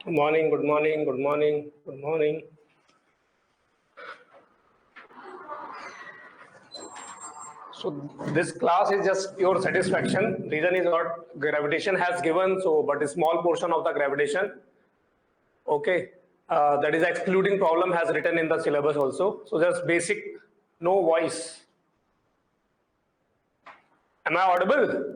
Good morning, good morning, good morning, good morning. So this class is just your satisfaction. Reason is what gravitation has given, so but a small portion of the gravitation. Okay, that is excluding problem has written in the syllabus also. So just basic, no voice. Am I audible?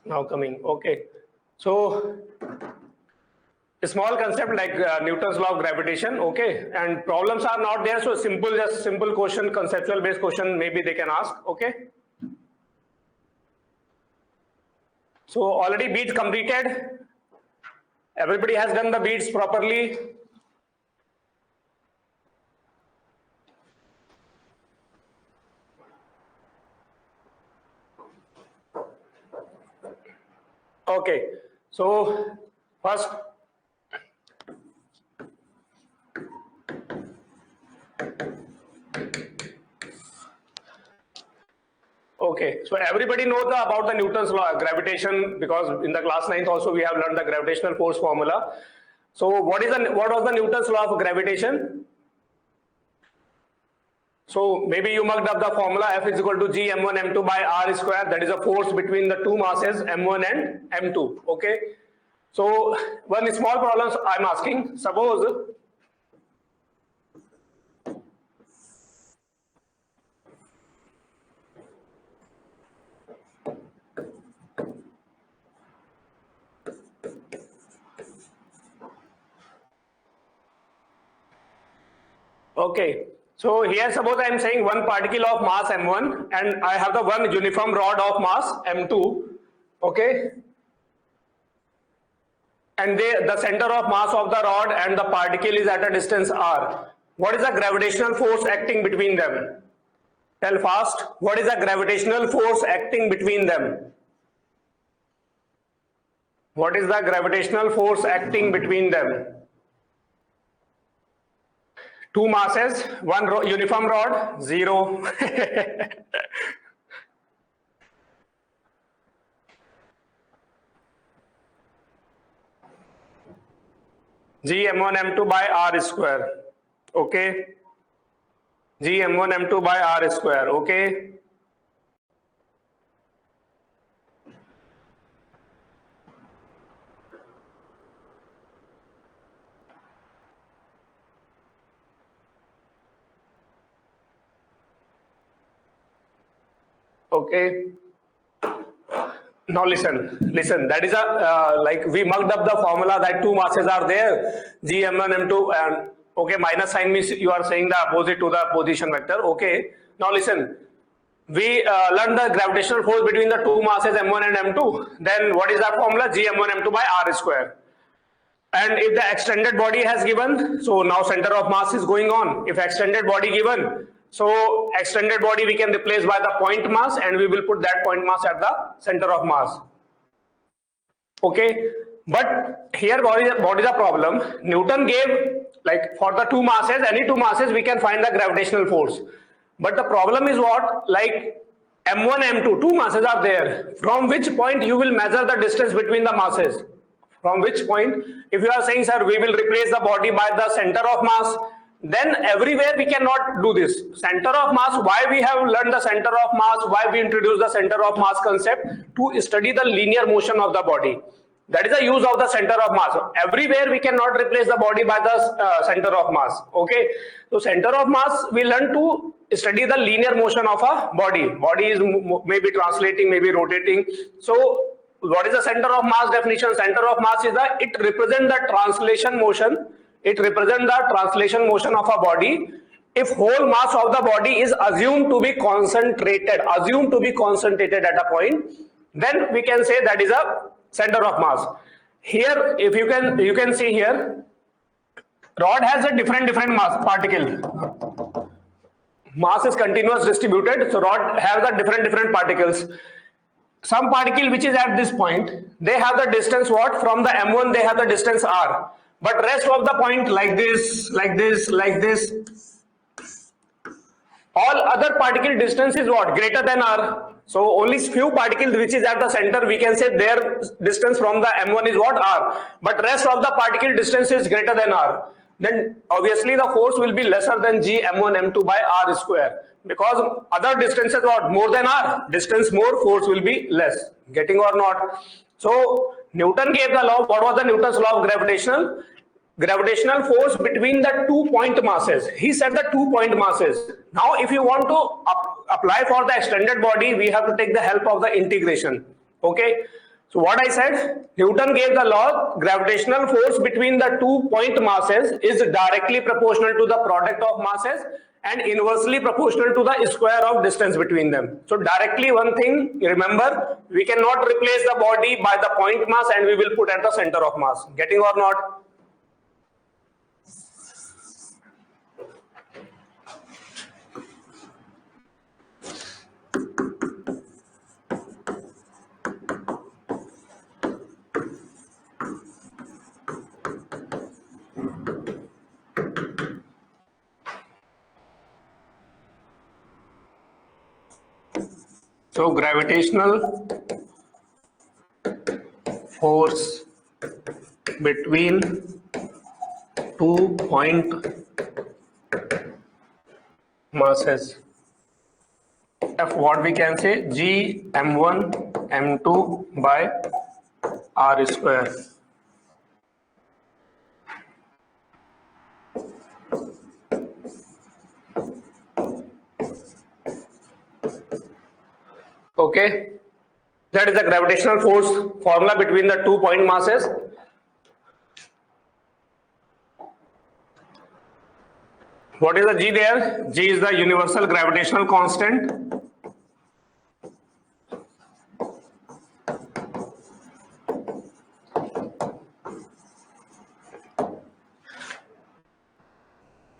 Now coming. Okay, so a small concept like Newton's law of gravitation. Okay, and problems are not there, so simple, just simple question, conceptual based question maybe they can ask. Okay, so already beats completed. Everybody has done the beats properly. Okay, so first okay, so everybody knows about the Newton's law of gravitation, because in the class 9th also we have learned the gravitational force formula. So what was the Newton's law of gravitation? So maybe you mugged up the formula, F is equal to G m1 m2 by r square. That is a force between the two masses m1 and m2. Okay, so one small problem I'm asking. Suppose okay, so here suppose I am saying one particle of mass m1 and I have the one uniform rod of mass m2. Okay, and the center of mass of the rod and the particle is at a distance r. What is the gravitational force acting between them? Tell fast. What is the gravitational force acting between them? What is the gravitational force acting between them? Two masses, one uniform rod, 0. G m1 m2 by r square. Okay, G m1 m2 by r square. Okay, okay. Now listen. That is a like we mugged up the formula that two masses are there, G m1 m2, and okay, minus sign means you are saying the opposite to the position vector. Okay. Now listen. We learned the gravitational force between the two masses m1 and m2. Then what is that formula? G m1 m2 by r square. And if the extended body has given, so now center of mass is going on. If extended body given, so extended body we can replace by the point mass, and we will put that point mass at the center of mass. Okay, but here what is the problem? Newton gave, like, for the two masses, any two masses we can find the gravitational force. But the problem is what? Like m1, m2, two masses are there. From which point you will measure the distance between the masses? From which point? If you are saying, sir, we will replace the body by the center of mass, then everywhere we cannot do this. Center of mass, why we have learned the center of mass, why we introduce the center of mass concept? To study the linear motion of the body. That is the use of the center of mass. Everywhere we cannot replace the body by the center of mass. Okay, so center of mass we learn to study the linear motion of a body. Body is maybe translating, maybe rotating. So what is the center of mass definition? Center of mass is that it represents the translation motion. It represents the translation motion of a body. If whole mass of the body is assumed to be concentrated at a point, then we can say that is a center of mass. Here, if you can see here, rod has a different mass particle. Mass is continuous distributed, so rod has the different particles. Some particle which is at this point, they have the distance what? From the m1 they have the distance r. But rest of the point like this, all other particle distance is what? Greater than r. So only few particles which is at the center, we can say their distance from the m1 is what? R. But rest of the particle distance is greater than r. Then obviously the force will be lesser than g m1 m2 by r square, because other distances what? More than r. Distance more, force will be less. Getting or not? So Newton gave the law. What was the Newton's law of gravitational force between the 2 point masses? He said the 2 point masses. Now if you want to apply for the extended body, we have to take the help of the integration. Okay, so what I said, Newton gave the law, gravitational force between the 2 point masses is directly proportional to the product of masses and inversely proportional to the square of distance between them. So directly, one thing, remember, we cannot replace the body by the point mass and we will put at the center of mass. Getting or not? So gravitational force between 2 point masses, F, what we can say, G m1 m2 by r square. Okay, that is the gravitational force formula between the 2 point masses. What is the G there? G is the universal gravitational constant.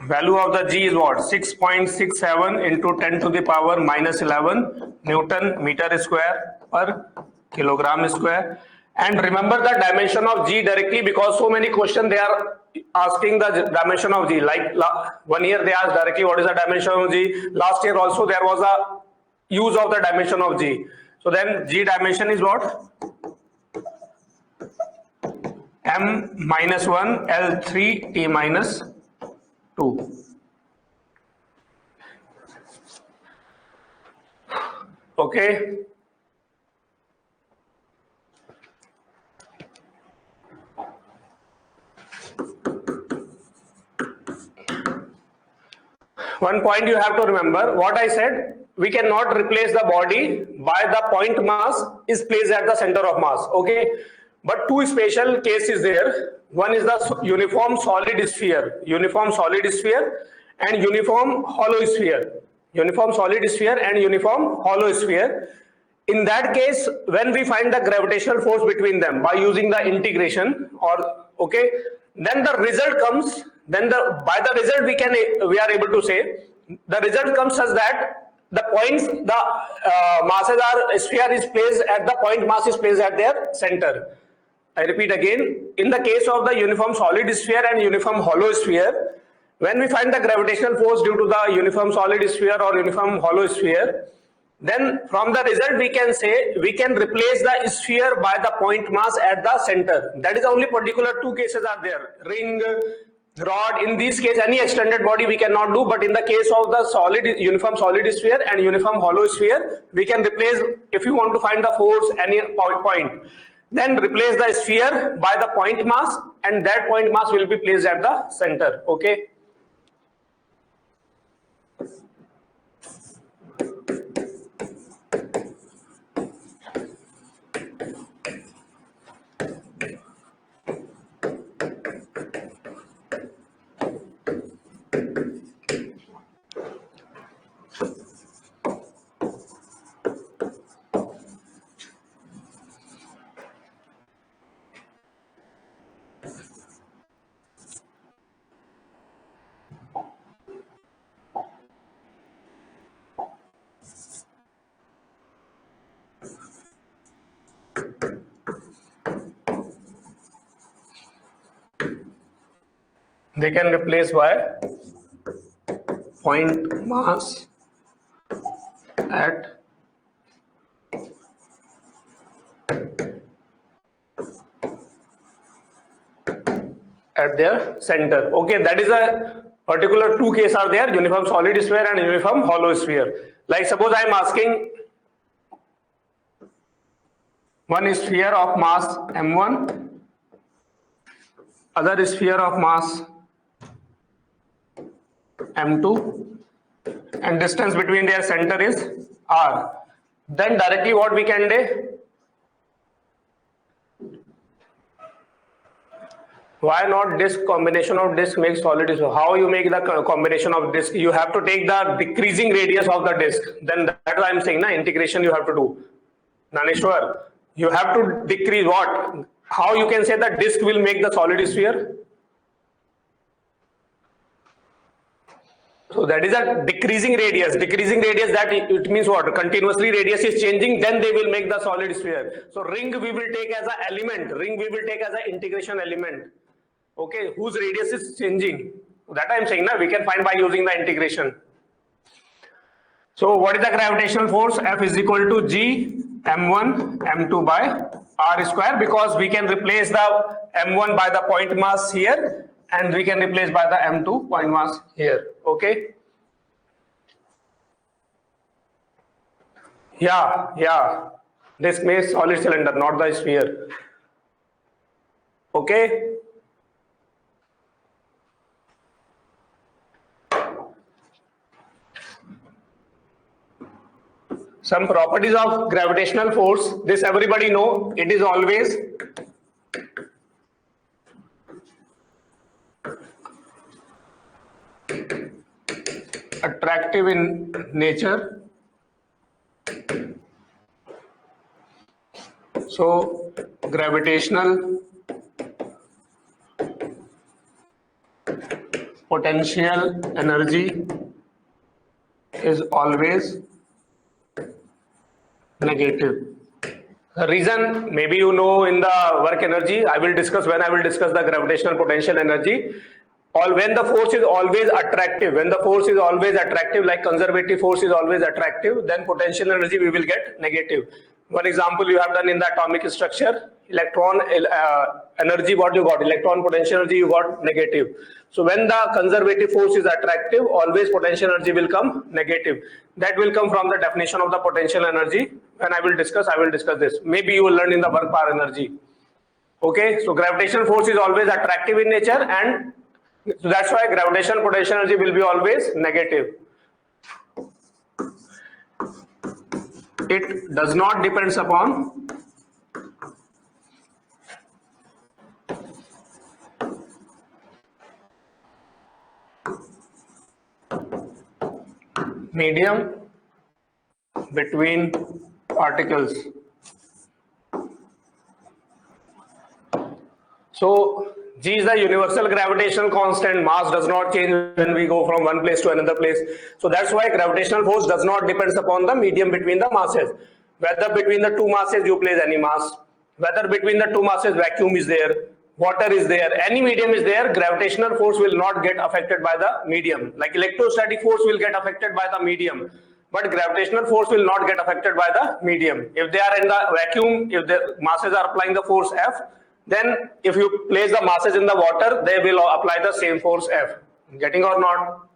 Value of the G is what? 6.67 into 10 to the power minus 11 Newton meter square per kilogram square. And remember the dimension of G directly, because so many questions they are asking the dimension of G. Like 1 year they asked directly what is the dimension of G. Last year also there was a use of the dimension of G. So then G dimension is what? M minus 1 L3 T minus 2. Okay. One point you have to remember, what I said, we cannot replace the body by the point mass is placed at the center of mass. Okay. But two special cases there. One is the uniform solid sphere and uniform hollow sphere. Uniform solid sphere and uniform hollow sphere. In that case, when we find the gravitational force between them by using the integration, or okay, then the result comes. Then by the result we are able to say the result comes such that the points, the sphere is placed at the point mass is placed at their center. I repeat again, in the case of the uniform solid sphere and uniform hollow sphere, when we find the gravitational force due to the uniform solid sphere or uniform hollow sphere, then from the result we can say we can replace the sphere by the point mass at the center. That is only particular two cases are there. Ring, rod, in this case any extended body we cannot do, but in the case of the uniform solid sphere and uniform hollow sphere, we can replace, if you want to find the force any point, then replace the sphere by the point mass, and that point mass will be placed at the center. Okay. They can replace by point mass at their center. Okay, that is a particular two cases are there, uniform solid sphere and uniform hollow sphere. Like suppose I am asking one sphere of mass m1, other sphere of mass m2, and distance between their center is r. Then directly what we can do? Why not disk? Combination of disk makes solid sphere. How you make the combination of disk? You have to take the decreasing radius of the disk. Then that's why I'm saying na integration you have to do. Naneshwar, you have to decrease what? How you can say that disk will make the solid sphere? So that is a decreasing radius. Decreasing radius, that it means what? Continuously radius is changing, then they will make the solid sphere. So ring we will take as an element. Ring we will take as an integration element. Okay, whose radius is changing. That I am saying na, we can find by using the integration. So what is the gravitational force? F is equal to G m1 m2 by r square, because we can replace the m1 by the point mass here and we can replace by the m2 point mass here. Okay. Yeah. This makes solid cylinder, not the sphere. Okay. Some properties of gravitational force, this everybody know, it is always attractive in nature. So gravitational potential energy is always negative. The reason, maybe you know in the work energy, I will discuss when I will discuss the gravitational potential energy. Or when the force is always attractive, like conservative force is always attractive, then potential energy we will get negative. One example you have done in the atomic structure, electron energy, what you got? Electron potential energy you got negative. So when the conservative force is attractive, always potential energy will come negative. That will come from the definition of the potential energy. When I will discuss this. Maybe you will learn in the work power energy. Okay, so gravitational force is always attractive in nature, and so that's why gravitational potential energy will be always negative. It does not depend upon medium between particles. So G is the universal gravitational constant. Mass does not change when we go from one place to another place. So that's why gravitational force does not depend upon the medium between the masses. Whether between the two masses you place any mass, whether between the two masses vacuum is there, water is there, any medium is there, gravitational force will not get affected by the medium. Like electrostatic force will get affected by the medium, but gravitational force will not get affected by the medium. If they are in the vacuum, if the masses are applying the force F, then if you place the masses in the water, they will apply the same force F. Getting or not?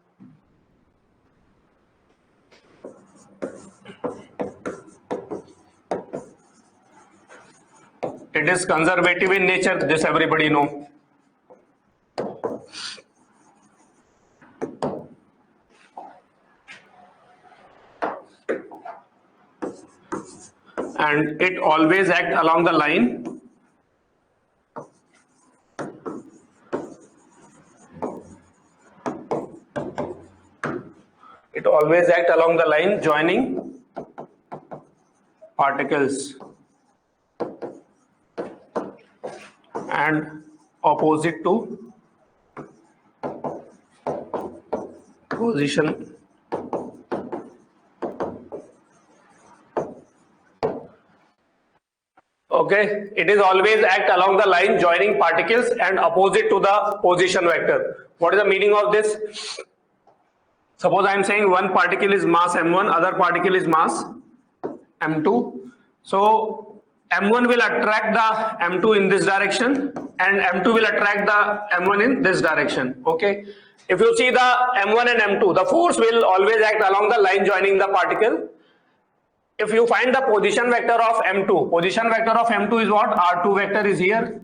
It is conservative in nature, this everybody know. And it always acts along the line joining particles and opposite to position. Okay, it is always act along the line joining particles and opposite to the position vector. What is the meaning of this? Suppose I am saying one particle is mass m1, other particle is mass m2. So m1 will attract the m2 in this direction and m2 will attract the m1 in this direction. Okay. If you see the m1 and m2, the force will always act along the line joining the particle. If you find the position vector of m2, position vector of m2 is what? R2 vector is here.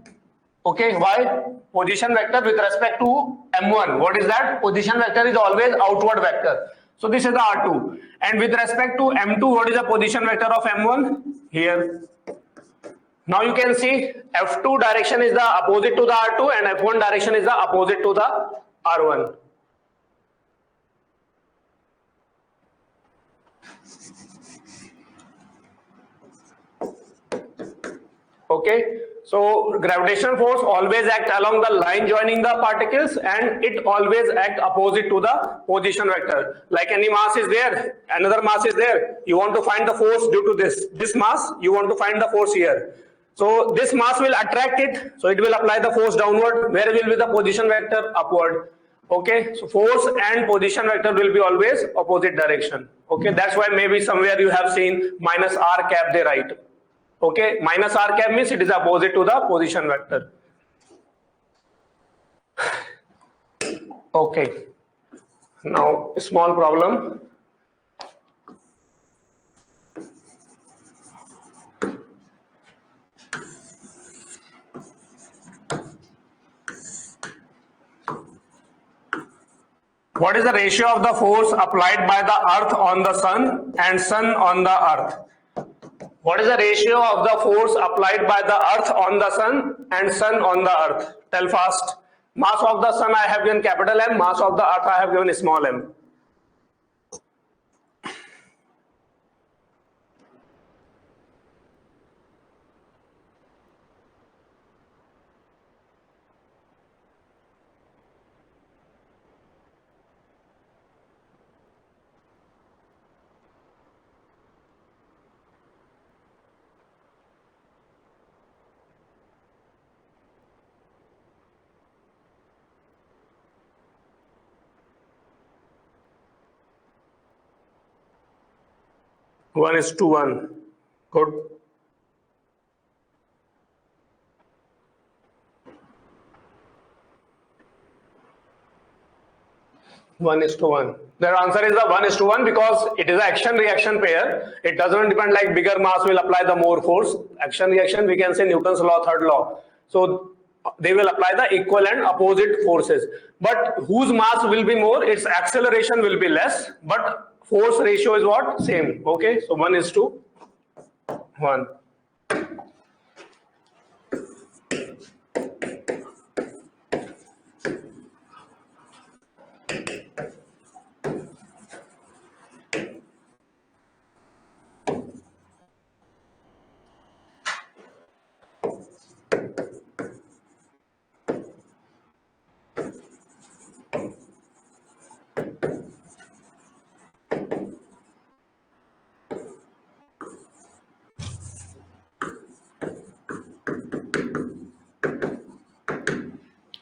Okay, why? Position vector with respect to m1. What is that? Position vector is always outward vector. So this is the R2. And with respect to m2, what is the position vector of m1? Here. Now you can see f2 direction is the opposite to the R2 and f1 direction is the opposite to the R1. Okay, so gravitational force always act along the line joining the particles and it always act opposite to the position vector. Like any mass is there, another mass is there. You want to find the force due to this mass, you want to find the force here. So this mass will attract it, so it will apply the force downward. Where will be the position vector? Upward. Okay, so force and position vector will be always opposite direction. Okay, that's why maybe somewhere you have seen minus r cap they write. Okay, minus r cap means it is opposite to the position vector. Okay, now a small problem. What is the ratio of the force applied by the earth on the sun and sun on the earth? What is the ratio of the force applied by the earth on the sun and sun on the earth? Tell fast. Mass of the sun I have given capital M, mass of the earth I have given small m. One is to one. Good. One is to one. Their answer is the 1:1 because it is an action reaction pair. It doesn't depend like bigger mass will apply the more force. Action reaction, we can say Newton's law, third law. So they will apply the equal and opposite forces. But whose mass will be more? Its acceleration will be less, but force ratio is what? Same. Okay, so 1:1.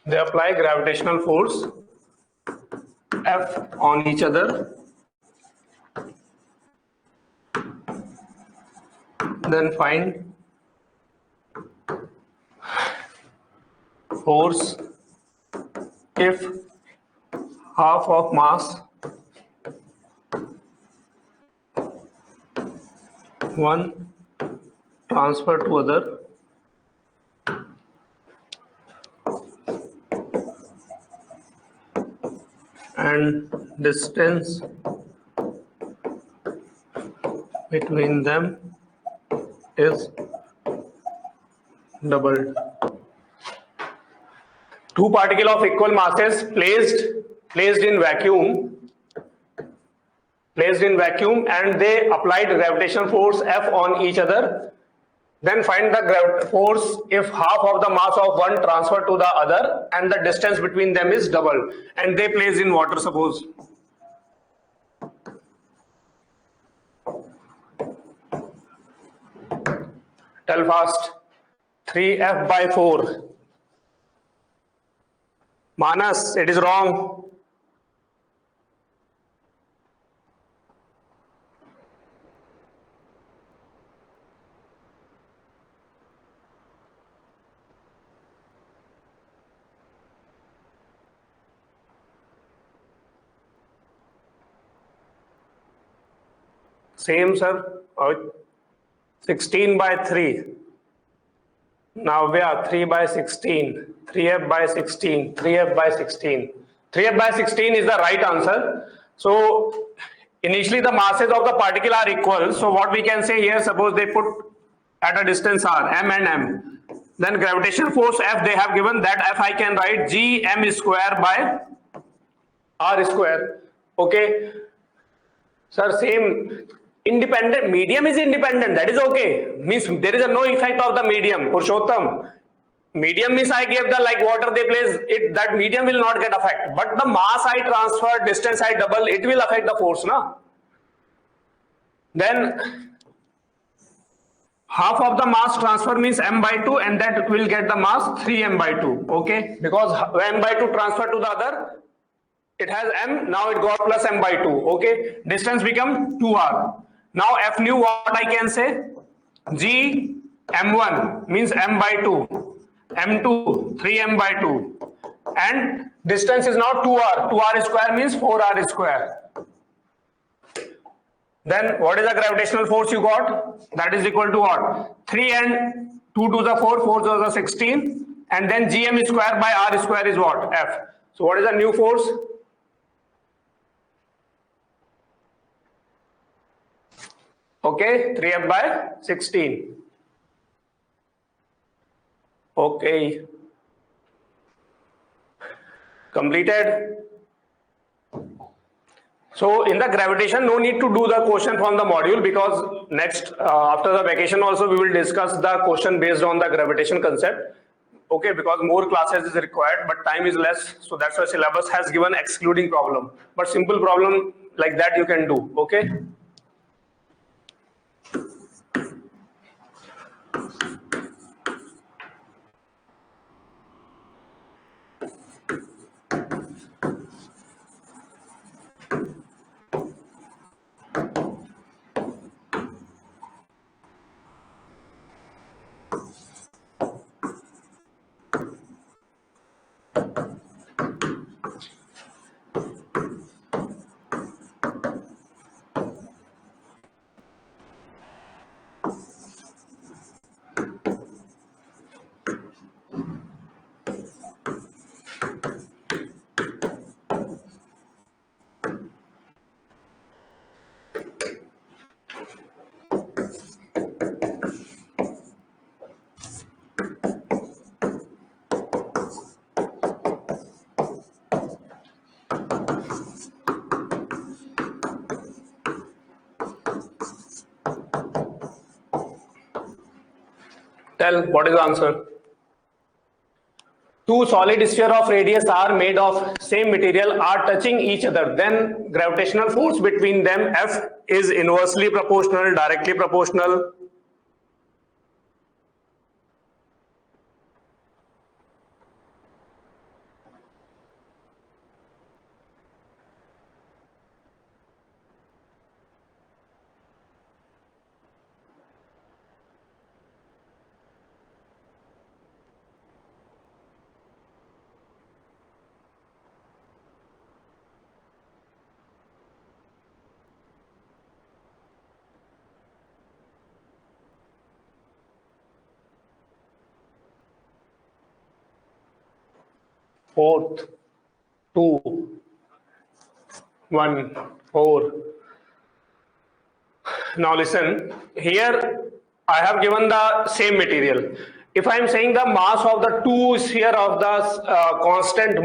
They apply gravitational force F on each other. Then find force if half of mass one transfer to other and distance between them is doubled. Two particles of equal masses placed in vacuum and they applied gravitational force F on each other. Then find the force if half of the mass of one transferred to the other and the distance between them is double. And they placed in water, suppose. Tell fast. 3F by 4. Manas, it is wrong. Same, sir. 16 by 3. Now we are 3 by 16, 3f by 16, 3f by 16. 3f by 16 is the right answer. So initially the masses of the particle are equal. So what we can say here, suppose they put at a distance r, m and m. Then gravitational force F they have given, that F I can write g m square by r square. Okay. Sir, same. Independent, medium is independent, that is okay. Means there is no effect of the medium. Purushottam, medium means I gave the like water they place it, that medium will not get affected. But the mass I transfer, distance I double, it will affect the force, na? Then half of the mass transfer means m by 2, and that will get the mass 3m by 2. Okay, because m by 2 transfer to the other, it has m, now it got plus m by 2. Okay, distance become 2r. Now F new, what I can say? G m1 means m by 2, m2 3m by 2, and distance is now 2r. 2r square means 4r square. Then what is the gravitational force you got? That is equal to what? 3 and 2 to the 4, 4 to the 16, and then gm square by r square is what? F. So what is the new force? Okay, 3f by 16. Okay. Completed. So in the gravitation, no need to do the question from the module, because next after the vacation also we will discuss the question based on the gravitation concept. Okay, because more classes is required, but time is less, so that's why syllabus has given excluding problem. But simple problem like that you can do. Okay. Tell what is the answer? Two solid spheres of radius r made of same material are touching each other. Then gravitational force between them F is inversely proportional, directly proportional. Fourth, 2, 1, 4. Now listen, here I have given the same material. If I am saying the mass of the two sphere of the constant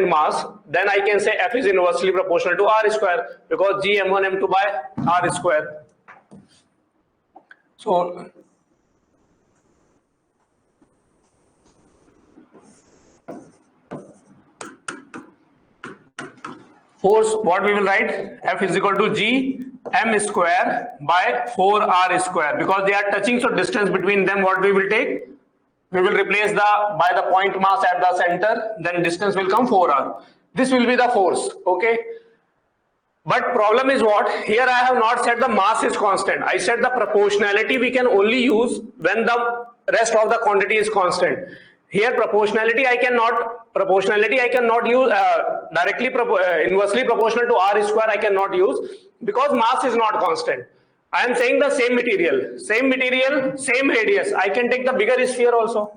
mass, then I can say F is inversely proportional to R square, because G m1 m2 by R square. So force, what we will write? F is equal to G m square by 4r square, because they are touching, so distance between them what we will take? We will replace by the point mass at the center, then distance will come 4r. This will be the force. Okay. But problem is what? Here I have not said the mass is constant. I said the proportionality we can only use when the rest of the quantity is constant. Here proportionality I cannot use directly inversely proportional to r square I cannot use. because mass is not constant. I am saying the same material, same radius. I can take the bigger sphere also.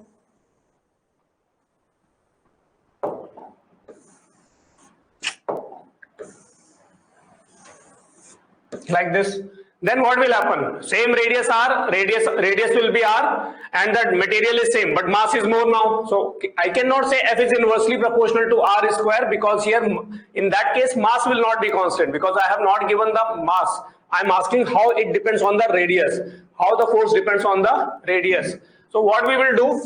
Like this. Then what will happen? Same radius r, radius will be r, and that material is same, but mass is more now. So I cannot say F is inversely proportional to r square, because here in that case mass will not be constant, because I have not given the mass. I am asking how it depends on the radius, how the force depends on the radius. So what we will do?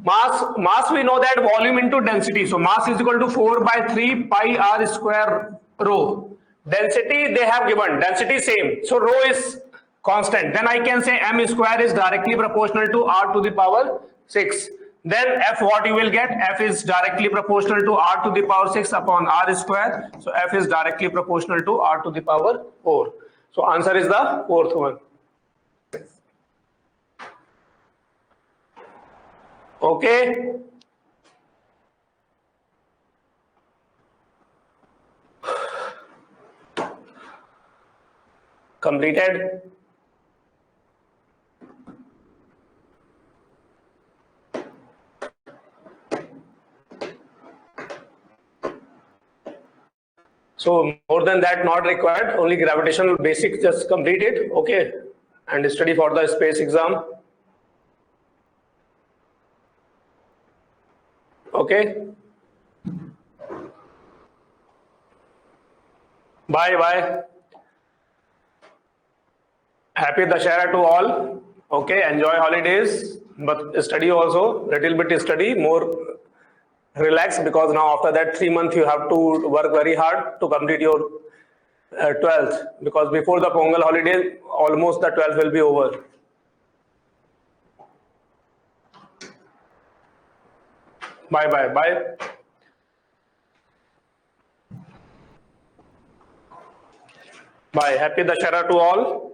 Mass we know that volume into density. So mass is equal to 4 by 3 pi r square rho. Density they have given, density same, so rho is constant. Then I can say m square is directly proportional to r to the power 6. Then F, what you will get? F is directly proportional to r to the power 6 upon r square. So F is directly proportional to r to the power 4. So answer is the fourth one. Okay. Completed. So more than that not required, only gravitational basics just complete it, okay, and study for the space exam. Okay. Bye. Happy Dashera to all. Okay, enjoy holidays, but study also, little bit study, more relax, because now after that 3 months you have to work very hard to complete your 12th, because before the Pongal holiday, almost the 12th will be over. Bye. Bye. Happy Dashera to all.